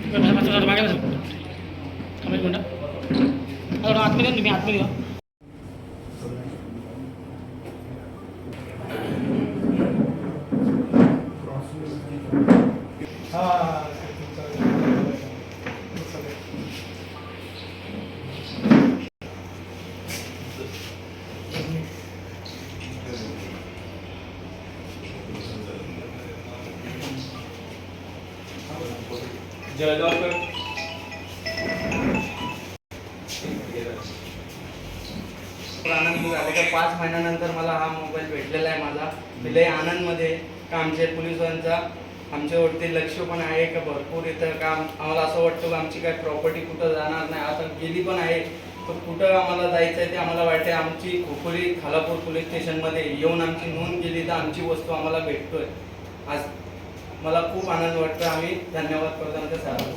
मागे आतमध्ये तुम्ही आतमध्ये जळगावकर आनंद झाले का 5 महिन्यानंतर मला हा मोबाईल भेटलेला आहे. माझा लय आनंदमध्ये का आमच्या पोलिसांचा आमच्यावरती लक्ष पण आहे का भरपूर इथं काम. आम्हाला असं वाटतं का आमची काय प्रॉपर्टी कुठं जाणार नाही. आता गेली पण आहे तर कुठं आम्हाला जायचं आहे ते आम्हाला वाटते. आमची खोपोली खालापूर पोलीस स्टेशनमध्ये येऊन आमची नोंद केली तर आमची वस्तू आम्हाला भेटतोय. आज मला खूप आनंद वाटतो. आम्ही धन्यवाद करतो आमच्या सरांना.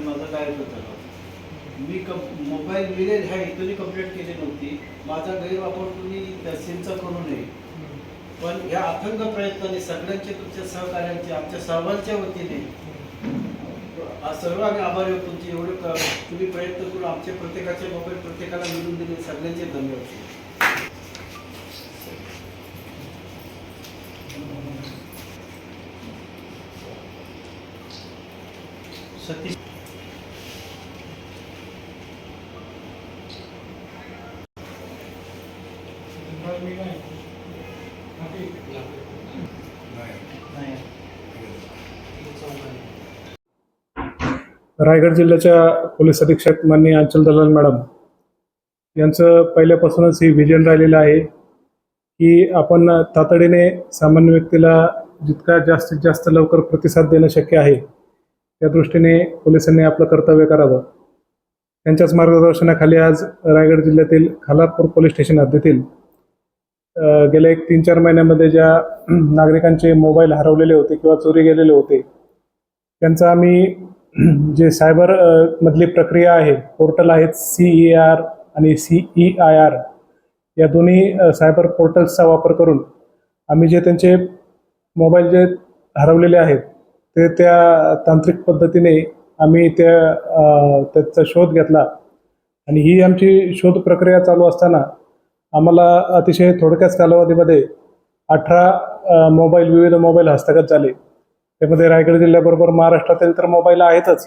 माझं काय होतं मी मोबाईल मिळेल ह्या इथूनही कंप्लेंट केली नव्हती. माझा गैरवापर तुम्ही तहसीलचा करू नये. पण ह्या अथंग प्रयत्नाने सगळ्यांचे तुमच्या सहकार्यांचे आमच्या सर्वांच्या वतीने सर्व आम्ही आभारी आहोत तुमचे. एवढे तुम्ही प्रयत्न करून आमचे प्रत्येकाचे मोबाईल प्रत्येकाला मिळून दिले. सगळ्यांचे धन्यवाद. सतीश रायगड जिल्ह्याच्या पोलीस अधीक्षक माननीय अंचल दलाल मॅडम यांचं पहिल्यापासूनच ही व्हिजन राहिलेलं आहे की आपण तातडीने सामान्य व्यक्तीला जितका जास्तीत जास्त लवकर प्रतिसाद देणं शक्य आहे त्या दृष्टीने पोलिसांनी आपलं कर्तव्य करावं. त्यांच्याच मार्गदर्शनाखाली आज रायगड जिल्ह्यातील खालापूर पोलीस स्टेशन हद्दीतील गेल्या 3-4 महिन्यामध्ये ज्या नागरिकांचे मोबाईल हरवलेले होते किंवा चोरी गेलेले होते त्यांचा आम्ही जे सायबर मधली प्रक्रिया आहे, पोर्टल आहेत CER आणि CEIR या दोन्ही सायबर पोर्टल्सचा वापर करून आम्ही जे त्यांचे मोबाईल जे हरवलेले आहेत ते त्या तांत्रिक पद्धतीने आम्ही त्याचा शोध घेतला. आणि ही आमची शोध प्रक्रिया चालू असताना आम्हाला अतिशय थोडक्याच कालावधीमध्ये 18 मोबाईल विविध मोबाईल हस्तगत झाले. त्यामध्ये रायगड जिल्ह्याबरोबर महाराष्ट्रातील तर मोबाईल आहेतच,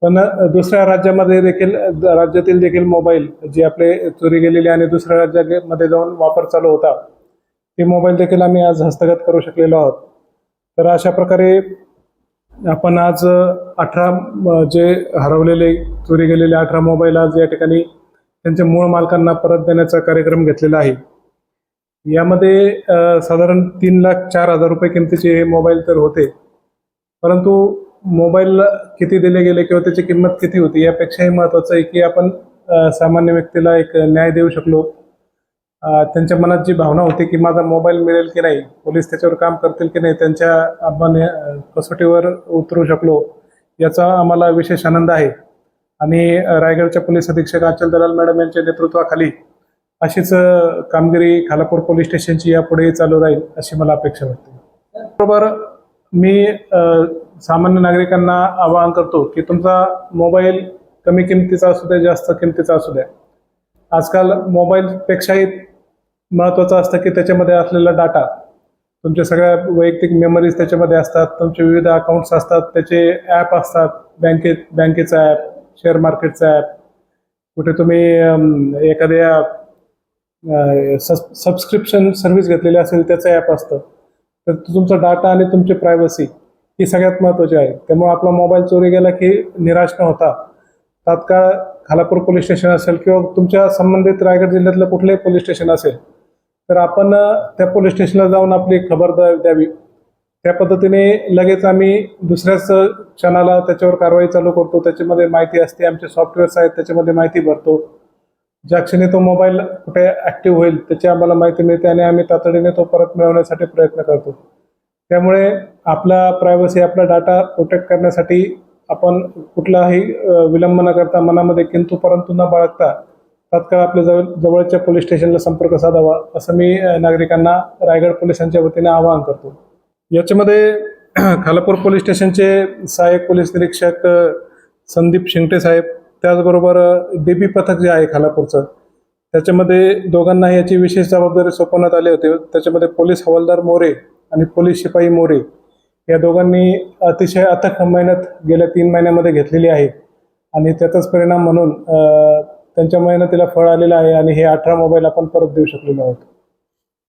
पण दुसऱ्या राज्यातील देखील मोबाईल जे आपले चोरी गेलेले आणि दुसऱ्या राज्यामध्ये जाऊन वापर चालू होता ते मोबाईल देखील आम्ही आज हस्तगत करू शकलेलो आहोत. तर अशा प्रकारे आपण आज 18 जे हरवलेले चोरी गेलेले 18 मोबाईल आज या ठिकाणी त्यांच्या मूळ मालकांना परत देण्याचा कार्यक्रम घेतलेला आहे. यामध्ये साधारण 3,04,000 रुपये किमतीचे हे मोबाईल तर होते, परंतु मोबाईल किती दिले गेले किंवा त्याची किंमत किती होती यापेक्षाही महत्त्वाचं आहे की आपण सामान्य व्यक्तीला एक न्याय देऊ शकलो. त्यांच्या मनात जी भावना होती की माझा मोबाईल मिळेल की नाही, पोलीस त्याच्यावर काम करतील की नाही, त्यांच्या आपण कसोटीवर उतरू शकलो याचा आम्हाला विशेष आनंद आहे. आणि रायगडच्या पोलीस अधीक्षक अंचल दलाल मॅडम यांच्या नेतृत्वाखाली अशीच कामगिरी खालापूर पोलीस स्टेशनची यापुढेही चालू राहील अशी मला अपेक्षा वाटते. बरोबर मी सामान्य नागरिकांना आवाहन करतो की तुमचा मोबाईल कमी किमतीचा असू द्या जास्त किमतीचा असू द्या, आजकाल मोबाईलपेक्षाही महत्त्वाचं असतं की त्याच्यामध्ये असलेला डाटा, तुमच्या सगळ्या वैयक्तिक मेमरीज त्याच्यामध्ये असतात, तुमचे विविध अकाउंट्स असतात, त्याचे ॲप असतात, बँकेचा ॲप, शेअर मार्केटचा ॲप, कुठे तुम्ही एखाद्या सबस्क्रिप्शन सर्व्हिस घेतलेली असेल त्याचं ॲप असतं. तर तुमचा डाटा आणि तुमची प्रायव्हसी ही सगळ्यात महत्त्वाची आहे. त्यामुळे आपला मोबाईल चोरी गेला की निराश न होता तात्काळ खालापूर पोलीस स्टेशन असेल किंवा तुमच्या संबंधित रायगड जिल्ह्यातलं कुठलंही पोलीस स्टेशन असेल तर आपण त्या पोलीस स्टेशनला जाऊन आपली खबर द्यावी. त्या पद्धतीने लगेच आम्ही दुसऱ्याच क्षणाला त्याच्यावर कारवाई चालू करतो. त्याच्यामध्ये माहिती असते, आमचे सॉफ्टवेअर्स आहेत त्याच्यामध्ये माहिती भरतो. ज्या क्षणी तो मोबाईल कुठे ॲक्टिव्ह होईल त्याची आम्हाला माहिती मिळते आणि आम्ही तातडीने तो परत मिळवण्यासाठी प्रयत्न करतो. त्यामुळे आपला प्रायव्हसी, आपला डाटा प्रोटेक्ट करण्यासाठी आपण कुठलाही विलंब न करता, मनामध्ये किंतु परंतु न बाळगता तात्काळ आपल्या जवळच्या पोलीस स्टेशनला संपर्क साधावा असं मी नागरिकांना रायगड पोलिसांच्या वतीने आवाहन करतो. याच्यामध्ये खालापूर पोलीस स्टेशनचे सहाय्यक पोलीस निरीक्षक संदीप शिंगटे साहेब, त्याचबरोबर DP पथक जे आहे खालापूरचं, त्याच्यामध्ये दोघांना याची विशेष जबाबदारी सोपवण्यात आली होती. त्याच्यामध्ये पोलीस हवालदार मोरे आणि पोलीस शिपाई मोरे या दोघांनी अतिशय अथक मेहनत गेल्या 3 महिन्यामध्ये घेतलेली आहे आणि त्याचाच परिणाम म्हणून त्यांच्या मेहनतीला फळ आलेलं आहे आणि हे 18 मोबाईल आपण परत देऊ शकलेलो आहोत.